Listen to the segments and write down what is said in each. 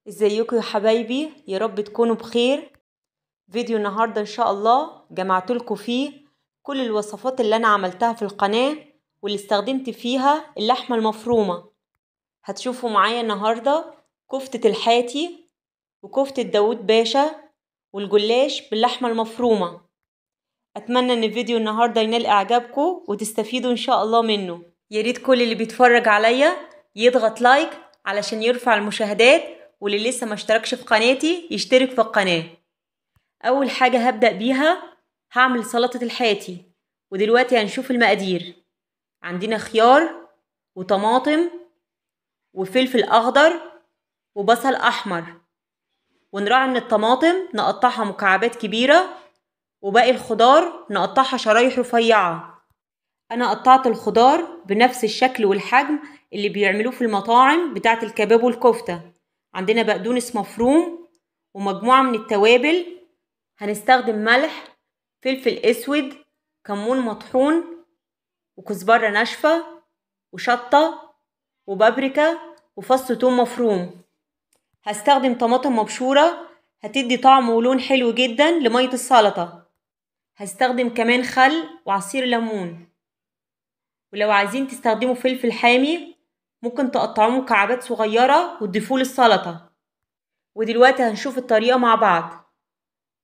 ازيكم يا حبايبي؟ يا رب تكونوا بخير. فيديو النهاردة ان شاء الله جمعت لكم فيه كل الوصفات اللي انا عملتها في القناة واللي استخدمت فيها اللحمة المفرومة. هتشوفوا معايا النهاردة كفتة الحاتي وكفتة داود باشا والجلاش باللحمة المفرومة. اتمنى ان الفيديو النهاردة ينال اعجابكم وتستفيدوا ان شاء الله منه. يا ريت كل اللي بيتفرج عليا يضغط لايك علشان يرفع المشاهدات، واللي لسه ما اشتركش في قناتي يشترك في القناة. اول حاجة هبدأ بيها هعمل سلطة الحاتي، ودلوقتي هنشوف المقادير. عندنا خيار وطماطم وفلفل اخضر وبصل احمر، ونراعي ان الطماطم نقطعها مكعبات كبيرة وباقي الخضار نقطعها شرايح رفيعة. انا قطعت الخضار بنفس الشكل والحجم اللي بيعملوه في المطاعم بتاعة الكباب والكفتة. عندنا بقدونس مفروم ومجموعة من التوابل. هنستخدم ملح، فلفل اسود، كمون مطحون، وكزبرة ناشفة، وشطة، وبابريكا، وفص ثوم مفروم. هستخدم طماطم مبشورة هتدي طعم ولون حلو جدا لمية السلطة. هستخدم كمان خل وعصير ليمون. ولو عايزين تستخدموا فلفل حامي ممكن تقطعوه مكعبات صغيرة وتضيفوه للسلطة. ودلوقتي هنشوف الطريقة مع بعض.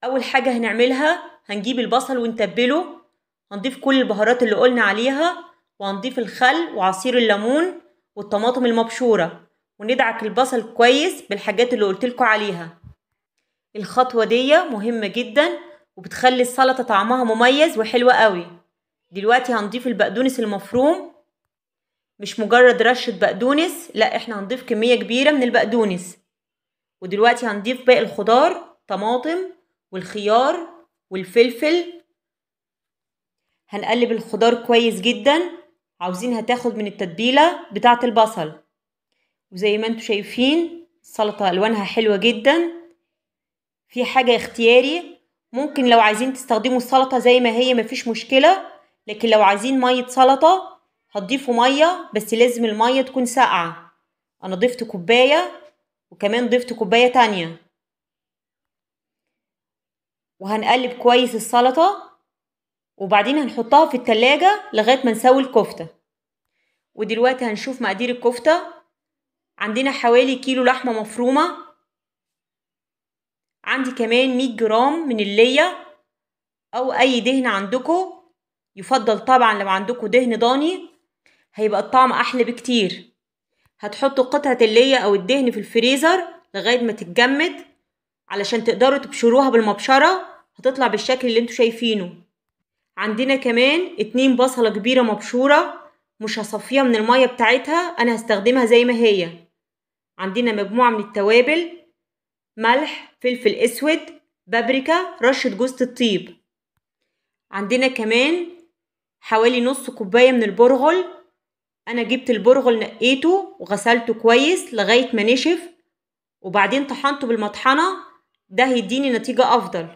اول حاجة هنعملها هنجيب البصل ونتبله. هنضيف كل البهارات اللي قلنا عليها، وهنضيف الخل وعصير الليمون والطماطم المبشورة، وندعك البصل كويس بالحاجات اللي قلتلكوا عليها. الخطوة دي مهمة جدا وبتخلي السلطة طعمها مميز وحلوة قوي. دلوقتي هنضيف البقدونس المفروم، مش مجرد رشة بقدونس، لا احنا هنضيف كمية كبيرة من البقدونس. ودلوقتي هنضيف باقي الخضار، طماطم والخيار والفلفل. هنقلب الخضار كويس جدا، عاوزينها تاخد من التتبيلة بتاعة البصل. وزي ما انتوا شايفين السلطة الوانها حلوة جدا. في حاجة اختياري، ممكن لو عايزين تستخدموا السلطة زي ما هي مفيش مشكلة، لكن لو عايزين مية سلطة هتضيفوا مية، بس لازم المية تكون ساقعة. انا ضفت كوباية وكمان ضفت كوباية تانية. وهنقلب كويس السلطة، وبعدين هنحطها في التلاجة لغاية ما نسوي الكفتة. ودلوقتي هنشوف مقادير الكفتة. عندنا حوالي كيلو لحمة مفرومة. عندي كمان 100 جرام من اللية او اي دهن عندكم، يفضل طبعا لو عندكم دهن ضاني هيبقى الطعم احلى بكتير. هتحطوا قطعة اللية او الدهن في الفريزر لغاية ما تتجمد علشان تقدروا تبشروها بالمبشرة، هتطلع بالشكل اللي انتوا شايفينه. عندنا كمان 2 بصلة كبيرة مبشورة، مش هصفيها من المية بتاعتها، انا هستخدمها زي ما هي. عندنا مجموعة من التوابل، ملح، فلفل اسود، بابريكا، رشة جوز الطيب. عندنا كمان حوالي نص كوباية من البرغل. انا جبت البرغل نقيته وغسلته كويس لغاية ما نشف، وبعدين طحنته بالمطحنة، ده هيديني نتيجة افضل.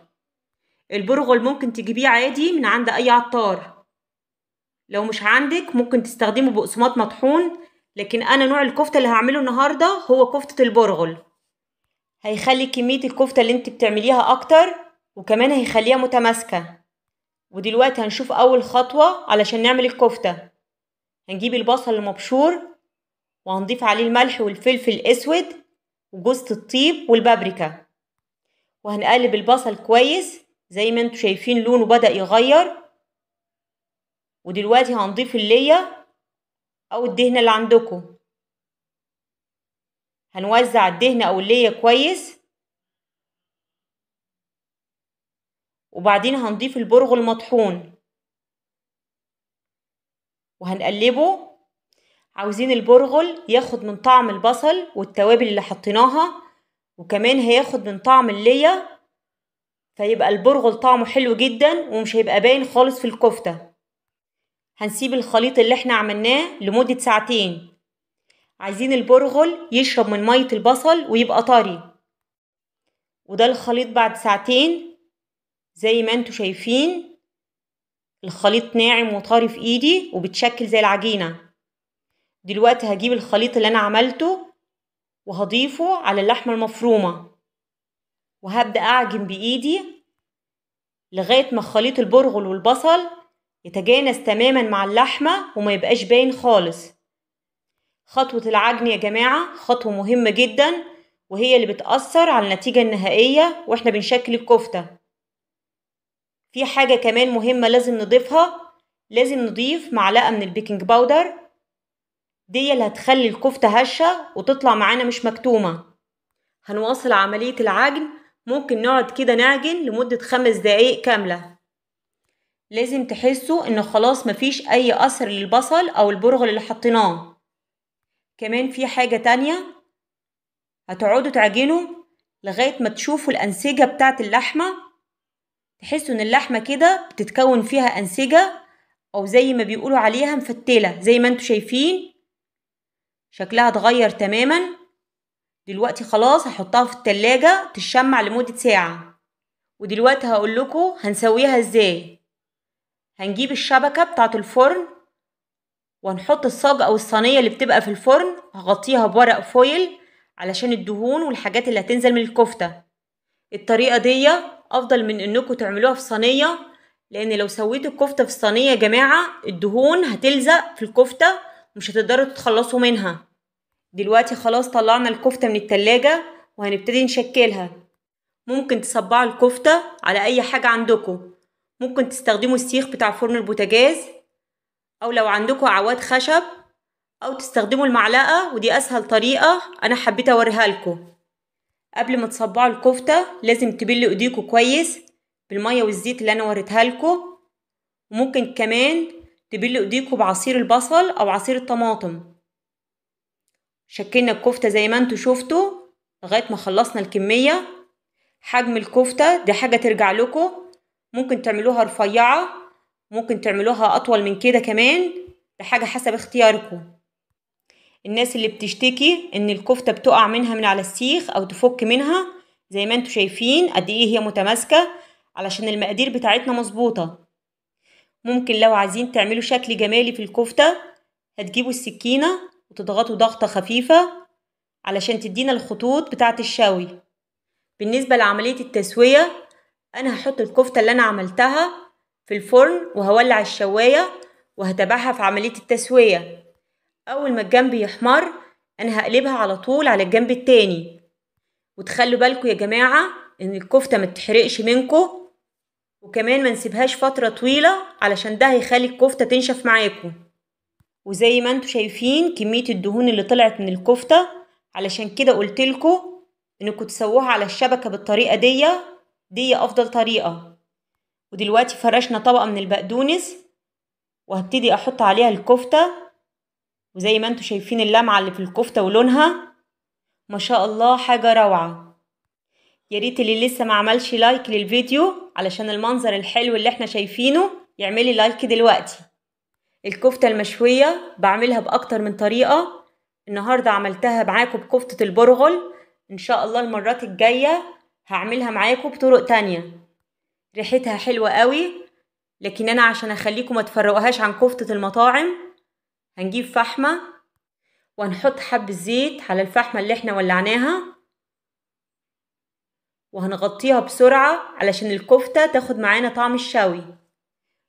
البرغل ممكن تجيبيه عادي من عند اي عطار، لو مش عندك ممكن تستخدمه بقسماط مطحون، لكن انا نوع الكفتة اللي هعمله النهاردة هو كفتة البرغل. هيخلي كمية الكفتة اللي انت بتعمليها اكتر، وكمان هيخليها متماسكة. ودلوقتي هنشوف اول خطوة علشان نعمل الكفتة. هنجيب البصل المبشور وهنضيف عليه الملح والفلفل الاسود وجوز الطيب والبابريكا، وهنقلب البصل كويس زي ما انتوا شايفين لونه بدأ يغير. ودلوقتي هنضيف اللية او الدهنة اللي عندكم. هنوزع الدهنة او اللية كويس، وبعدين هنضيف البرغل المطحون وهنقلبه. عاوزين البرغل ياخد من طعم البصل والتوابل اللي حطيناها، وكمان هياخد من طعم اللية، فيبقى البرغل طعمه حلو جدا ومش هيبقى باين خالص في الكفتة. هنسيب الخليط اللي احنا عملناه لمدة ساعتين. عايزين البرغل يشرب من مية البصل ويبقى طري. وده الخليط بعد ساعتين زي ما انتوا شايفين، الخليط ناعم وطري في ايدي وبتشكل زي العجينة. دلوقتي هجيب الخليط اللي انا عملته وهضيفه على اللحمة المفرومة، وهبدأ أعجن بإيدي لغاية ما خليط البرغل والبصل يتجانس تماما مع اللحمة وما يبقاش باين خالص. خطوة العجن يا جماعة خطوة مهمة جدا، وهي اللي بتأثر على النتيجة النهائية واحنا بنشكل الكفتة. في حاجة كمان مهمة لازم نضيفها، لازم نضيف معلقة من البيكنج باودر، دي اللي هتخلي الكفتة هشة وتطلع معانا مش مكتومة. هنواصل عملية العجن، ممكن نقعد كده نعجن لمدة 5 دقايق كاملة. لازم تحسوا ان خلاص مفيش اي اثر للبصل او البرغل اللي حطيناه. كمان في حاجة تانية، هتقعدوا تعجنوا لغاية ما تشوفوا الأنسجة بتاعت اللحمة، تحسوا ان اللحمة كده بتتكون فيها أنسجة او زي ما بيقولوا عليها مفتلة، زي ما انتوا شايفين شكلها اتغير تماما. دلوقتي خلاص هحطها في التلاجة تشمع لمدة ساعة. ودلوقتي هقول لكم هنسويها ازاي. هنجيب الشبكة بتاعت الفرن وهنحط الصاج او الصينية اللي بتبقى في الفرن، هغطيها بورق فويل علشان الدهون والحاجات اللي هتنزل من الكفتة. الطريقة دي افضل من انكم تعملوها في صينية، لان لو سويتوا الكفتة في الصينية يا جماعة الدهون هتلزق في الكفتة ومش هتقدروا تتخلصوا منها. دلوقتي خلاص طلعنا الكفتة من التلاجة وهنبتدي نشكلها. ممكن تصبعوا الكفتة على اي حاجة عندكم، ممكن تستخدموا السيخ بتاع فرن البوتاجاز، او لو عندكم عواد خشب، او تستخدموا المعلقة، ودي اسهل طريقة انا حبيت اوريها لكم. قبل ما تصبعوا الكفتة لازم تبلوا ايديكم كويس بالمية والزيت اللي انا وريتها لكم، وممكن كمان تبلوا ايديكم بعصير البصل او عصير الطماطم. شكلنا الكفتة زي ما انتوا شفتوا لغاية ما خلصنا الكمية. حجم الكفتة دي حاجة ترجع لكم، ممكن تعملوها رفيعة، ممكن تعملوها اطول من كده كمان، ده حاجة حسب اختياركم. الناس اللي بتشتكي ان الكفتة بتقع منها من على السيخ او تفك منها، زي ما انتوا شايفين قد ايه هي متماسكة علشان المقادير بتاعتنا مظبوطة. ممكن لو عايزين تعملوا شكل جمالي في الكفتة هتجيبوا السكينة وتضغطوا ضغطة خفيفة علشان تدينا الخطوط بتاعت الشوي. بالنسبة لعملية التسوية، انا هحط الكفتة اللي انا عملتها في الفرن وهولع الشواية وهتابعها في عملية التسوية. اول ما الجنب يحمر انا هقلبها على طول على الجنب التاني. وتخلوا بالكم يا جماعة ان الكفتة ما تحرقش منكم، وكمان ما نسيبهاش فترة طويلة علشان ده هيخلي الكفتة تنشف معاكم. وزي ما انتوا شايفين كمية الدهون اللي طلعت من الكفتة، علشان كده قلتلكوا انكم تسووها على الشبكة بالطريقة دي افضل طريقة. ودلوقتي فرشنا طبقة من البقدونس وهبتدي احط عليها الكفتة، وزي ما انتوا شايفين اللمعة اللي في الكفتة ولونها ما شاء الله حاجة روعة. ياريت اللي لسه ما عملش لايك للفيديو علشان المنظر الحلو اللي احنا شايفينه يعملي لايك دلوقتي. الكفتة المشوية بعملها بأكتر من طريقة، النهاردة عملتها معاكم بكفتة البرغل، ان شاء الله المرات الجاية هعملها معاكم بطرق تانية. ريحتها حلوة قوي، لكن انا عشان اخليكم ما تفرقوهاش عن كفتة المطاعم هنجيب فحمة وهنحط حب زيت على الفحمة اللي احنا ولعناها وهنغطيها بسرعة علشان الكفتة تاخد معانا طعم الشوي.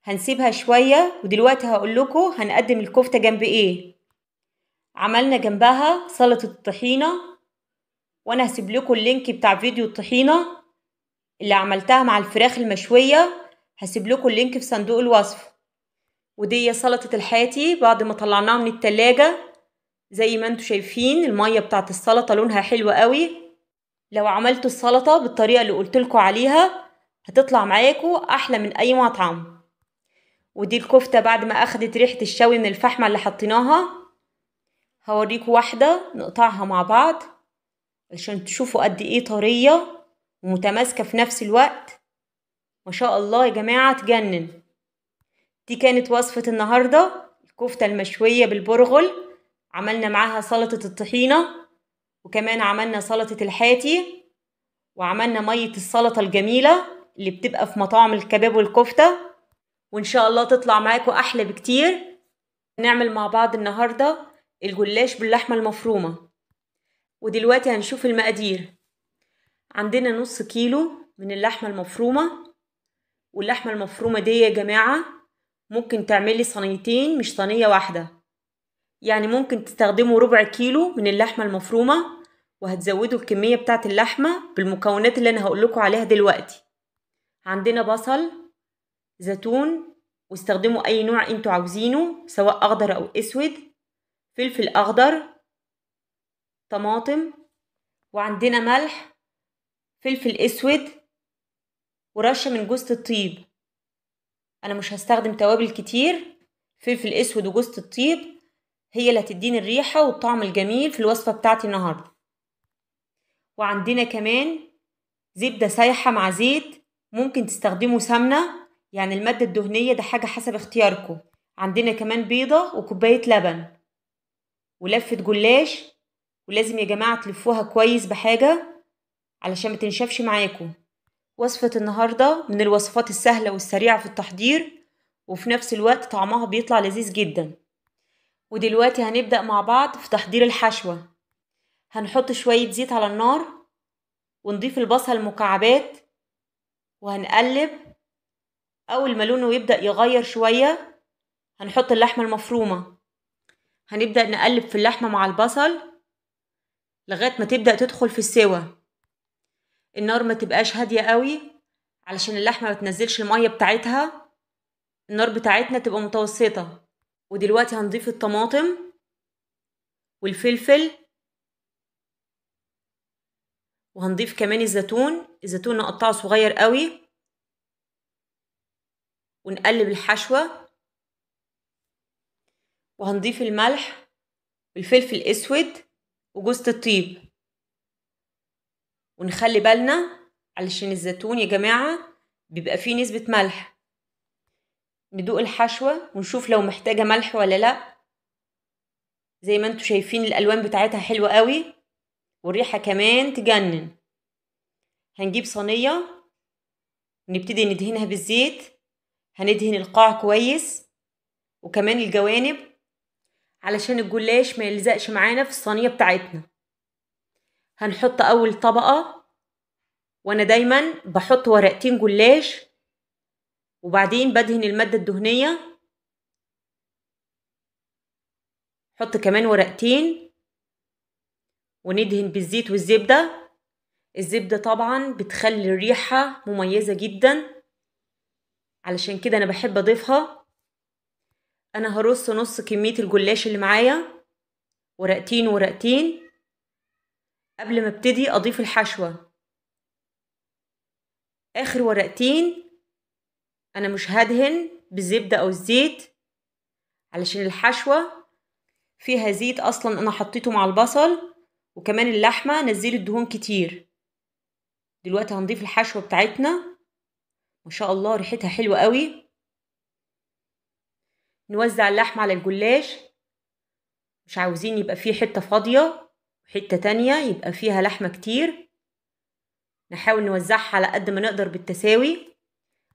هنسيبها شوية، ودلوقتي هقول لكم هنقدم الكفتة جنب ايه. عملنا جنبها سلطة الطحينة، وانا هسيب لكم اللينك بتاع فيديو الطحينة اللي عملتها مع الفراخ المشوية، هسيب لكم اللينك في صندوق الوصف. ودي سلطة الحاتي بعد ما طلعناها من التلاجة، زي ما انتوا شايفين المية بتاعت السلطة لونها حلو قوي. لو عملتوا السلطة بالطريقة اللي قلتلكوا عليها هتطلع معاكوا احلى من اي مطعم. ودي الكفتة بعد ما اخدت ريحة الشوي من الفحمة اللي حطيناها. هوريكوا واحدة نقطعها مع بعض عشان تشوفوا قد ايه طرية ومتماسكة في نفس الوقت. ما شاء الله يا جماعة تجنن. دي كانت وصفة النهاردة، الكفتة المشوية بالبرغل، عملنا معاها سلطة الطحينة، وكمان عملنا سلطة الحاتي، وعملنا مية السلطة الجميلة اللي بتبقى في مطاعم الكباب والكفتة، وإن شاء الله تطلع معاكم أحلى بكتير. نعمل مع بعض النهاردة الجلاش باللحمة المفرومة. ودلوقتي هنشوف المقادير. عندنا نص كيلو من اللحمة المفرومة، واللحمة المفرومة دي يا جماعة ممكن تعملي صينيتين مش صينية واحدة، يعني ممكن تستخدموا ربع كيلو من اللحمة المفرومة وهتزودوا الكمية بتاعت اللحمة بالمكونات اللي أنا هقولكوا عليها دلوقتي. عندنا بصل، زيتون، واستخدموا أي نوع انتوا عاوزينه سواء أخضر أو أسود، فلفل أخضر، طماطم، وعندنا ملح، فلفل أسود، ورشة من جوز الطيب. أنا مش هستخدم توابل كتير، فلفل أسود وجوز الطيب هي اللي هتديني الريحة والطعم الجميل في الوصفة بتاعتي النهاردة. وعندنا كمان زبدة سايحة مع زيت، ممكن تستخدموا سمنة، يعني المادة الدهنية ده حاجة حسب اختياركم. عندنا كمان بيضة وكوباية لبن ولفة جلاش، ولازم يا جماعة تلفوها كويس بحاجة علشان ما تنشفش معاكم. وصفة النهاردة من الوصفات السهلة والسريعة في التحضير، وفي نفس الوقت طعمها بيطلع لذيذ جدا. ودلوقتي هنبدأ مع بعض في تحضير الحشوة. هنحط شوية زيت على النار ونضيف البصل مكعبات وهنقلب. أول ما لونه يبدأ يغير شوية هنحط اللحمة المفرومة. هنبدأ نقلب في اللحمة مع البصل لغاية ما تبدأ تدخل في السوا. النار ما تبقاش هادية قوي علشان اللحمة ما تنزلش المية بتاعتها، النار بتاعتنا تبقى متوسطة. ودلوقتي هنضيف الطماطم والفلفل، وهنضيف كمان الزيتون نقطعه صغير قوي، ونقلب الحشوة. وهنضيف الملح والفلفل الأسود وجوز الطيب، ونخلي بالنا علشان الزيتون يا جماعة بيبقى فيه نسبة ملح. ندوق الحشوة ونشوف لو محتاجة ملح ولا لأ. زي ما انتوا شايفين الألوان بتاعتها حلوة قوي والريحة كمان تجنن. هنجيب صينية ونبتدي ندهنها بالزيت. هندهن القاع كويس وكمان الجوانب علشان الجلاش ما يلزقش معانا في الصينية بتاعتنا. هنحط أول طبقة، وأنا دايما بحط ورقتين جلاش وبعدين بدهن المادة الدهنية. حط كمان ورقتين وندهن بالزيت والزبدة. الزبدة طبعا بتخلي الريحة مميزة جدا، علشان كده أنا بحب أضيفها. أنا هرص نص كمية الجلاش اللي معايا، ورقتين ورقتين، قبل ما ابتدي أضيف الحشوة. آخر ورقتين أنا مش هدهن بالزبدة أو الزيت علشان الحشوة فيها زيت أصلا أنا حطيته مع البصل، وكمان اللحمة نزلت دهون كتير. دلوقتي هنضيف الحشوة بتاعتنا، ما شاء الله ريحتها حلوة قوي. نوزع اللحمة على الجلاش، مش عاوزين يبقى فيه حتة فاضية وحتة تانية يبقى فيها لحمة كتير. نحاول نوزعها على قد ما نقدر بالتساوي.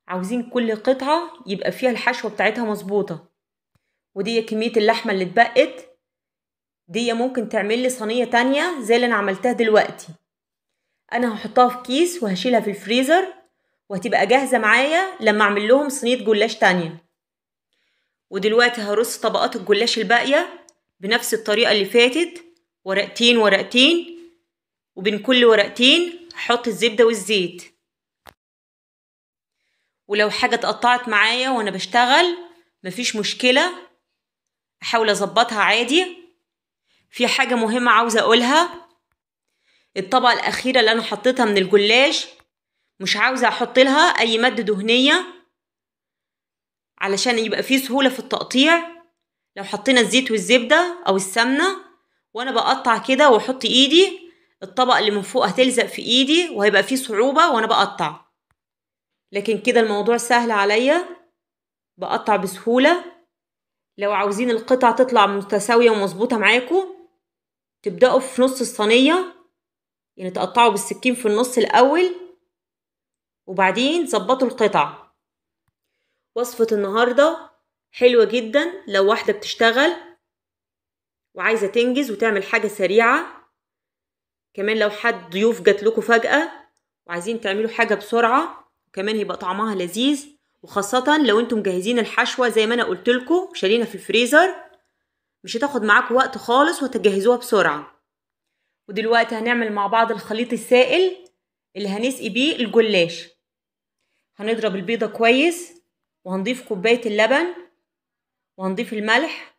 عاوزين كل قطعة يبقى فيها الحشوة بتاعتها مظبوطة. ودي كمية اللحمة اللي اتبقت دي ممكن تعمل لي صينية تانية زي اللي أنا عملتها دلوقتي. أنا هحطها في كيس وهشيلها في الفريزر وهتبقى جاهزة معايا لما أعمل لهم صينية جلاش تانية. ودلوقتي هرص طبقات الجلاش الباقية بنفس الطريقة اللي فاتت، ورقتين ورقتين، وبين كل ورقتين هحط الزبدة والزيت. ولو حاجة اتقطعت معايا وانا بشتغل مفيش مشكلة، احاول اظبطها عادي. في حاجة مهمة عاوزة اقولها، الطبقة الاخيرة اللي انا حطيتها من الجلاش مش عاوزة احط لها اي مادة دهنية علشان يبقى فيه سهولة في التقطيع. لو حطينا الزيت والزبدة او السمنة وانا بقطع كده واحط ايدي، الطبقة اللي من فوق هتلزق في ايدي وهيبقى فيه صعوبة وانا بقطع. لكن كده الموضوع سهل عليا، بقطع بسهولة. لو عاوزين القطع تطلع متساوية ومظبوطة معاكم، تبدأوا في نص الصينية، يعني تقطعوا بالسكين في النص الأول وبعدين تظبطوا القطع. وصفة النهاردة حلوة جدا لو واحدة بتشتغل وعايزة تنجز وتعمل حاجة سريعة. كمان لو حد ضيوف جات لكم فجأة وعايزين تعملوا حاجة بسرعة، كمان هيبقى طعمها لذيذ، وخاصة لو انتم مجهزين الحشوة زي ما انا قلت لكم شايلينها في الفريزر، مش هتاخد معاكم وقت خالص وتجهزوها بسرعة. ودلوقتي هنعمل مع بعض الخليط السائل اللي هنسقي بيه الجلاش. هنضرب البيضة كويس، وهنضيف كوباية اللبن، وهنضيف الملح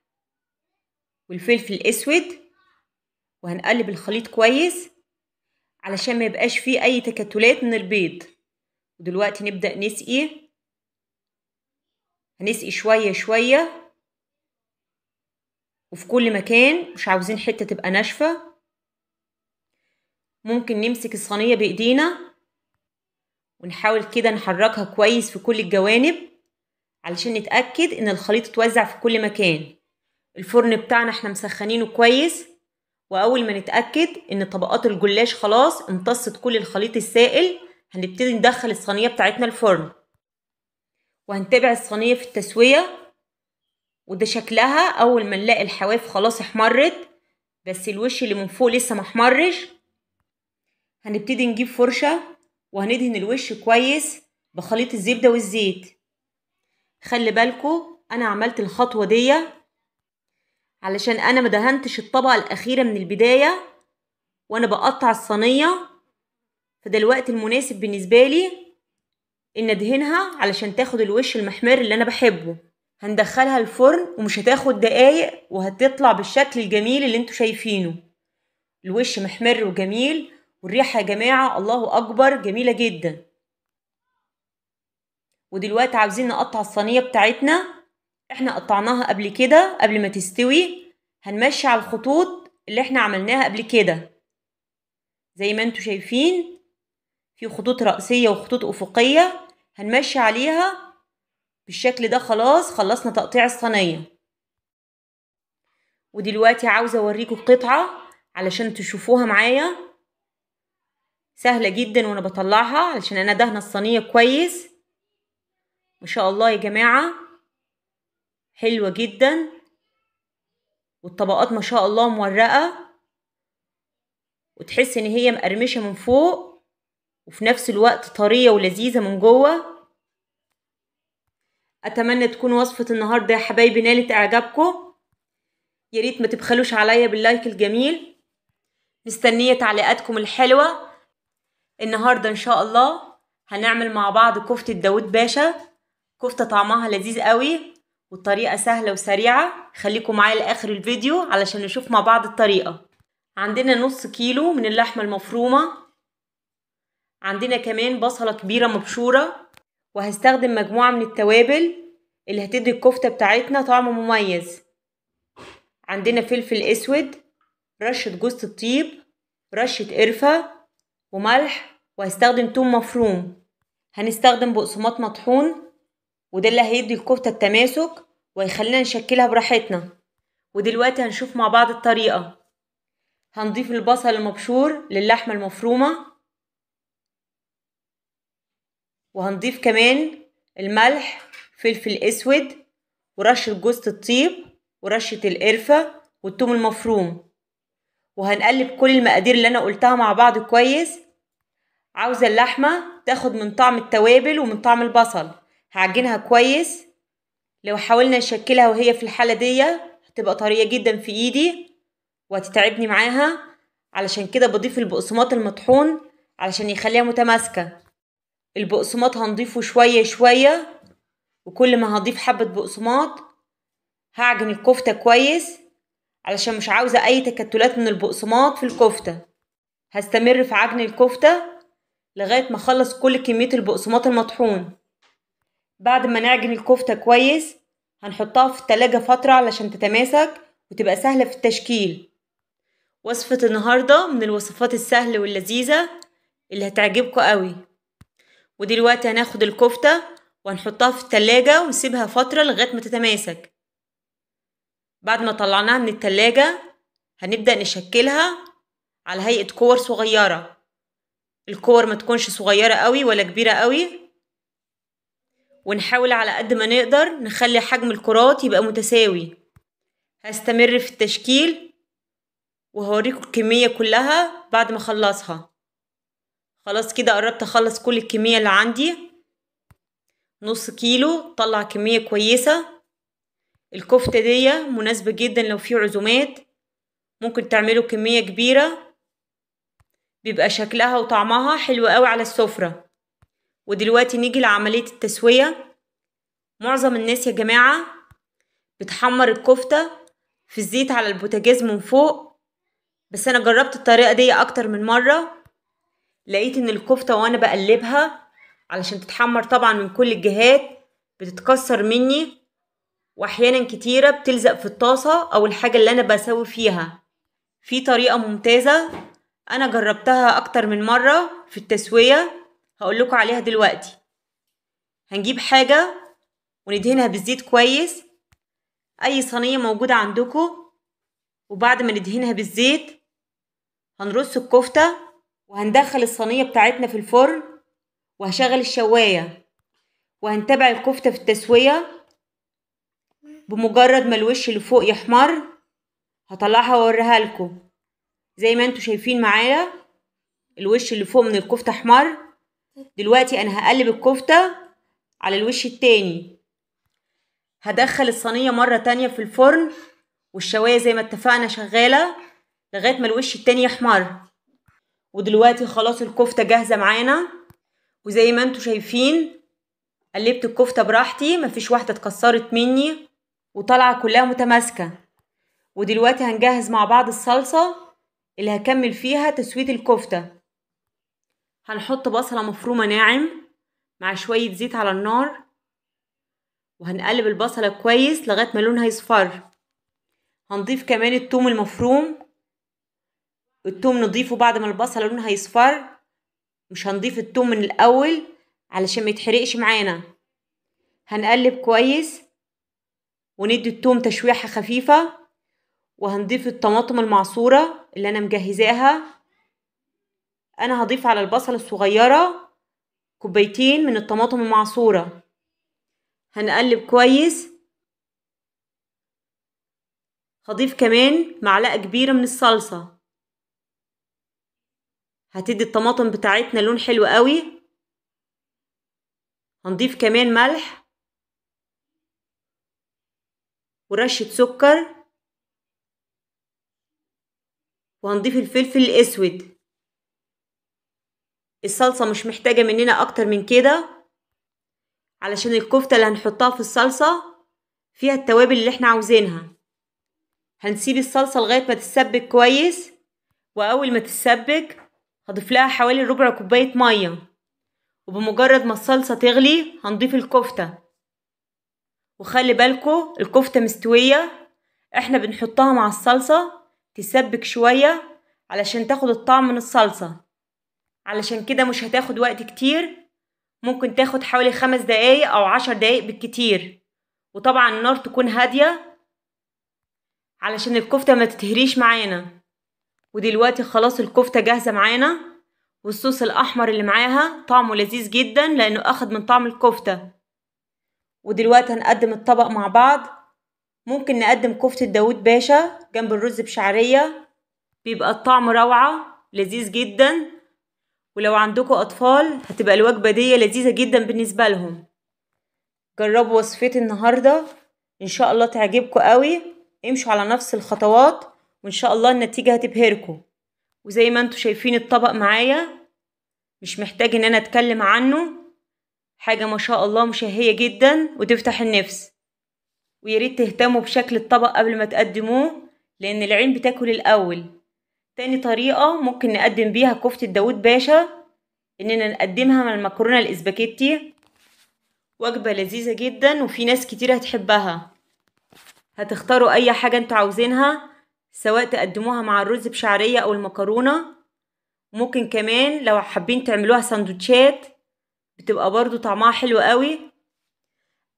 والفلفل الاسود، وهنقلب الخليط كويس علشان ما يبقاش فيه اي تكتلات من البيض. ودلوقتي نبدأ نسقي، هنسقي شوية شوية وفي كل مكان، مش عاوزين حتة تبقى ناشفة. ممكن نمسك الصينية بايدينا ونحاول كده نحركها كويس في كل الجوانب علشان نتأكد ان الخليط اتوزع في كل مكان. الفرن بتاعنا احنا مسخنينه كويس، واول ما نتأكد ان طبقات الجلاش خلاص امتصت كل الخليط السائل هنبتدي ندخل الصينية بتاعتنا الفرن، وهنتابع الصينية في التسوية. وده شكلها اول ما نلاقي الحواف خلاص احمرت بس الوش اللي من فوق لسه محمرش، هنبتدي نجيب فرشة وهندهن الوش كويس بخليط الزبدة والزيت. خلي بالكو انا عملت الخطوة دي علشان انا مدهنتش الطبقة الاخيرة من البداية وانا بقطع الصينية، فده الوقت المناسب بالنسبة لي ان ادهنها علشان تاخد الوش المحمر اللي انا بحبه. هندخلها الفرن ومش هتاخد دقايق وهتطلع بالشكل الجميل اللي انتوا شايفينه. الوش محمر وجميل، والريحة يا جماعة الله اكبر جميلة جدا. ودلوقتي عاوزين نقطع الصينية بتاعتنا، احنا قطعناها قبل كده قبل ما تستوي. هنمشي على الخطوط اللي احنا عملناها قبل كده زي ما انتوا شايفين، في خطوط رأسية وخطوط أفقية هنمشي عليها بالشكل ده. خلاص خلصنا تقطيع الصينية. ودلوقتي عاوزة اوريكم قطعة علشان تشوفوها معايا، سهلة جدا وانا بطلعها علشان انا دهنة الصينية كويس. ما شاء الله يا جماعة حلوة جدا، والطبقات ما شاء الله مورقة، وتحس ان هي مقرمشة من فوق وفي نفس الوقت طرية ولذيذة من جوه. اتمنى تكون وصفة النهاردة يا حبايبي نالت اعجابكم. يا ريت ما تبخلوش عليا باللايك الجميل. مستنية تعليقاتكم الحلوة. النهاردة ان شاء الله هنعمل مع بعض كفتة داود باشا. كفتة طعمها لذيذ قوي والطريقة سهلة وسريعة. خليكم معايا لاخر الفيديو علشان نشوف مع بعض الطريقة. عندنا نص كيلو من اللحمة المفرومة، عندنا كمان بصلة كبيرة مبشورة، وهستخدم مجموعة من التوابل اللي هتدي الكفتة بتاعتنا طعم مميز. عندنا فلفل اسود، رشة جوز الطيب، رشة قرفة، وملح، وهستخدم توم مفروم. هنستخدم بقسماط مطحون، وده اللي هيدي الكفتة التماسك وهيخلينا نشكلها براحتنا. ودلوقتي هنشوف مع بعض الطريقة. هنضيف البصل المبشور للحمة المفرومة، وهنضيف كمان الملح، فلفل اسود، ورشة جوز الطيب، ورشة القرفة، والثوم المفروم. وهنقلب كل المقادير اللي انا قلتها مع بعض كويس. عاوزة اللحمة تاخد من طعم التوابل ومن طعم البصل، هعجنها كويس. لو حاولنا نشكلها وهي في الحالة دي هتبقى طرية جدا في ايدي وهتتعبني معاها، علشان كده بضيف البقسماط المطحون علشان يخليها متماسكة. البقسماط هنضيفه شوية شوية، وكل ما هضيف حبة بقسماط هعجن الكفتة كويس علشان مش عاوزة اي تكتلات من البقسماط في الكفتة. هستمر في عجن الكفتة لغاية ما اخلص كل كمية البقسماط المطحون. بعد ما نعجن الكفتة كويس هنحطها في التلاجة فترة علشان تتماسك وتبقى سهلة في التشكيل. وصفة النهاردة من الوصفات السهلة واللذيذة اللي هتعجبكم قوي. ودلوقتي هناخد الكفتة وهنحطها في التلاجة ونسيبها فترة لغاية ما تتماسك. بعد ما طلعناها من التلاجة هنبدأ نشكلها على هيئة كور صغيرة. الكور ما تكونش صغيرة قوي ولا كبيرة قوي، ونحاول على قد ما نقدر نخلي حجم الكرات يبقى متساوي. هستمر في التشكيل وهوريكم الكمية كلها بعد ما اخلصها. خلاص كده قربت اخلص كل الكمية اللي عندي، نص كيلو، طلع كمية كويسة. الكفتة دي مناسبة جدا لو في عزومات، ممكن تعملوا كمية كبيرة، بيبقى شكلها وطعمها حلو قوي على السفرة. ودلوقتي نيجي لعملية التسوية. معظم الناس يا جماعة بتحمر الكفتة في الزيت على البوتاجاز من فوق، بس انا جربت الطريقة دي اكتر من مرة، لقيت ان الكفتة وانا بقلبها علشان تتحمر طبعا من كل الجهات بتتكسر مني، واحيانا كتيرة بتلزق في الطاسة او الحاجة اللي انا بسوي فيها. في طريقة ممتازة انا جربتها اكتر من مرة في التسوية، هقول لكم عليها دلوقتي. هنجيب حاجة وندهنها بالزيت كويس، اي صينية موجودة عندكم، وبعد ما ندهنها بالزيت هنرص الكفتة وهندخل الصينية بتاعتنا في الفرن، وهشغل الشواية وهنتابع الكفتة في التسوية. بمجرد ما الوش اللي فوق يحمر هطلعها واوريها لكم. زي ما انتوا شايفين معايا الوش اللي فوق من الكفتة احمر. دلوقتي انا هقلب الكفتة على الوش التاني، هدخل الصينية مرة تانية في الفرن، والشواية زي ما اتفقنا شغالة لغاية ما الوش التاني يحمر. ودلوقتي خلاص الكفتة جاهزة معانا، وزي ما انتوا شايفين قلبت الكفتة براحتي، مفيش واحدة اتكسرت مني وطالعة كلها متماسكة. ودلوقتي هنجهز مع بعض الصلصة اللي هكمل فيها تسوية الكفتة. هنحط بصلة مفرومة ناعم مع شوية زيت على النار، وهنقلب البصلة كويس لغاية ما لونها يصفر. هنضيف كمان الثوم المفروم، الثوم نضيفه بعد ما البصلة لونها يصفر، مش هنضيف الثوم من الأول علشان ما يتحرقش معانا. هنقلب كويس وندي الثوم تشويحة خفيفة، وهنضيف الطماطم المعصورة اللي أنا مجهزاها. أنا هضيف على البصلة الصغيرة 2 من الطماطم المعصورة. هنقلب كويس. هضيف كمان معلقة كبيرة من الصلصة، هتدي الطماطم بتاعتنا لون حلو قوي. هنضيف كمان ملح ورشة سكر، وهنضيف الفلفل الأسود. الصلصة مش محتاجة مننا أكتر من كده، علشان الكفتة اللي هنحطها في الصلصة فيها التوابل اللي احنا عاوزينها. هنسيب الصلصة لغاية ما تتسبك كويس، وأول ما تتسبك هضيف لها حوالي ربع كوباية مية، وبمجرد ما الصلصة تغلي هنضيف الكفتة. وخلي بالكو الكفتة مستوية، احنا بنحطها مع الصلصة تسبك شوية علشان تاخد الطعم من الصلصة، علشان كده مش هتاخد وقت كتير، ممكن تاخد حوالي 5 دقايق أو 10 دقايق بالكتير. وطبعا النار تكون هادية علشان الكفتة ما تتهريش معانا. ودلوقتي خلاص الكفتة جاهزة معانا، والصوص الأحمر اللي معاها طعمه لذيذ جدا لأنه أخد من طعم الكفتة. ودلوقتي هنقدم الطبق مع بعض. ممكن نقدم كفتة داود باشا جنب الرز بشعرية، بيبقى الطعم روعة لذيذ جدا. ولو عندكم أطفال هتبقى الوجبة دي لذيذة جدا بالنسبة لهم. جربوا وصفتي النهاردة إن شاء الله تعجبكم قوي، امشوا على نفس الخطوات وإن شاء الله النتيجة هتبهركم. وزي ما انتوا شايفين الطبق معايا مش محتاج ان انا اتكلم عنه، حاجة ما شاء الله مشهية جدا وتفتح النفس. وياريت تهتموا بشكل الطبق قبل ما تقدموه، لان العين بتاكل الاول. تاني طريقة ممكن نقدم بيها كفتة داود باشا، اننا نقدمها مع المكرونة الاسباجيتي، وجبة لذيذة جدا وفي ناس كتير هتحبها. هتختاروا اي حاجة انتوا عاوزينها، سواء تقدموها مع الرز بشعرية او المكرونة. ممكن كمان لو حابين تعملوها سندوتشات بتبقى برضو طعمها حلو قوي.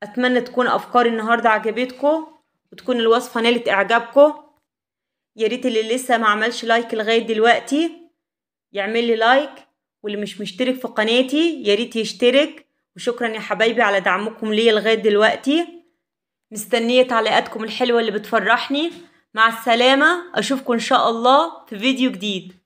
اتمنى تكون افكار النهاردة عجبتكم وتكون الوصفة نالت اعجابكم. ياريت اللي لسه ما عملش لايك لغاية دلوقتي يعمل لي لايك، واللي مش مشترك في قناتي ياريت يشترك. وشكرا يا حبايبي على دعمكم ليا لغاية دلوقتي، مستنية تعليقاتكم الحلوة اللي بتفرحني. مع السلامة، أشوفكم إن شاء الله في فيديو جديد.